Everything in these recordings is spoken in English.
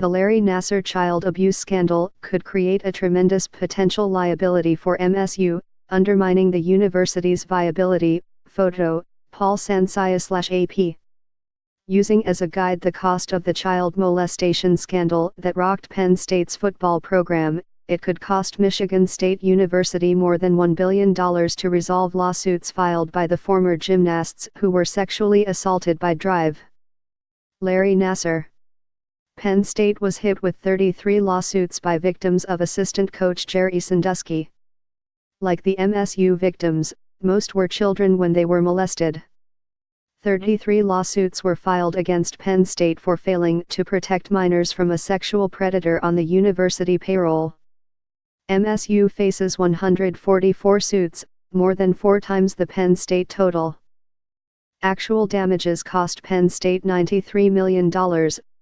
The Larry Nassar child abuse scandal could create a tremendous potential liability for MSU, undermining the university's viability. Photo, Paul Sansaya/AP. Using as a guide the cost of the child molestation scandal that rocked Penn State's football program, it could cost Michigan State University more than $1 billion to resolve lawsuits filed by the former gymnasts who were sexually assaulted by Drive. Larry Nassar. Penn State was hit with 33 lawsuits by victims of assistant coach Jerry Sandusky. Like the MSU victims, most were children when they were molested. 33 lawsuits were filed against Penn State for failing to protect minors from a sexual predator on the university payroll. MSU faces 144 suits, more than 4 times the Penn State total. Actual damages cost Penn State $93 million,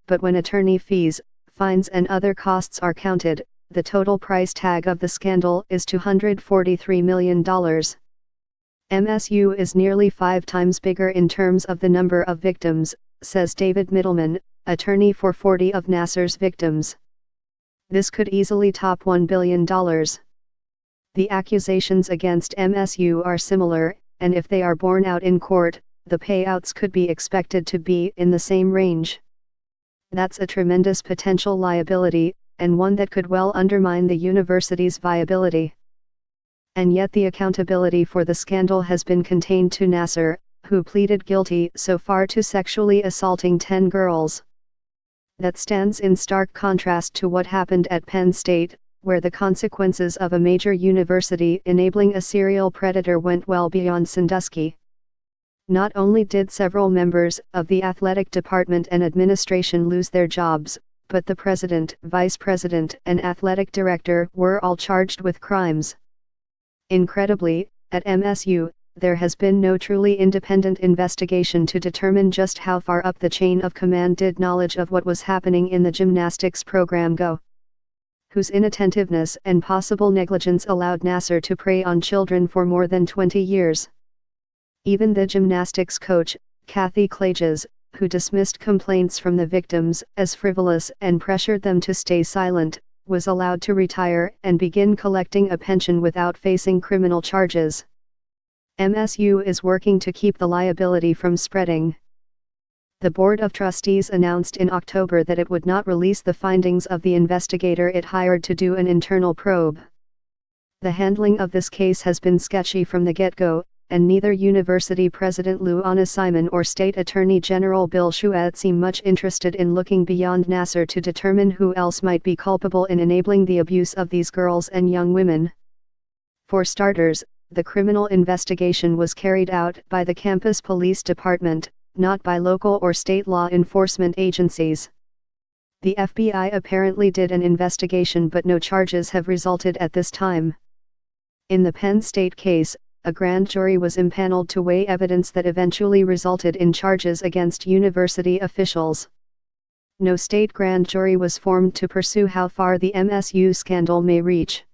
but when attorney fees, fines and other costs are counted, the total price tag of the scandal is $243 million. MSU is nearly 5 times bigger in terms of the number of victims, says David Middleman, attorney for 40 of Nassar's victims. This could easily top $1 billion. The accusations against MSU are similar, and if they are borne out in court, the payouts could be expected to be in the same range. That's a tremendous potential liability, and one that could well undermine the university's viability. And yet the accountability for the scandal has been contained to Nassar, who pleaded guilty so far to sexually assaulting 10 girls. That stands in stark contrast to what happened at Penn State, where the consequences of a major university enabling a serial predator went well beyond Sandusky. Not only did several members of the athletic department and administration lose their jobs, but the president, vice president, and athletic director were all charged with crimes. Incredibly, at MSU, there has been no truly independent investigation to determine just how far up the chain of command did knowledge of what was happening in the gymnastics program go. Whose inattentiveness and possible negligence allowed Nassar to prey on children for more than 20 years. Even the gymnastics coach, Kathy Klages, who dismissed complaints from the victims as frivolous and pressured them to stay silent, was allowed to retire and begin collecting a pension without facing criminal charges. MSU is working to keep the liability from spreading. The Board of Trustees announced in October that it would not release the findings of the investigator it hired to do an internal probe. The handling of this case has been sketchy from the get-go, and neither University President Lou Anna Simon or State Attorney General Bill Schuette seem much interested in looking beyond Nassar to determine who else might be culpable in enabling the abuse of these girls and young women. For starters, the criminal investigation was carried out by the campus police department, not by local or state law enforcement agencies. The FBI apparently did an investigation, but no charges have resulted at this time. In the Penn State case, a grand jury was impaneled to weigh evidence that eventually resulted in charges against university officials. No state grand jury was formed to pursue how far the MSU scandal may reach.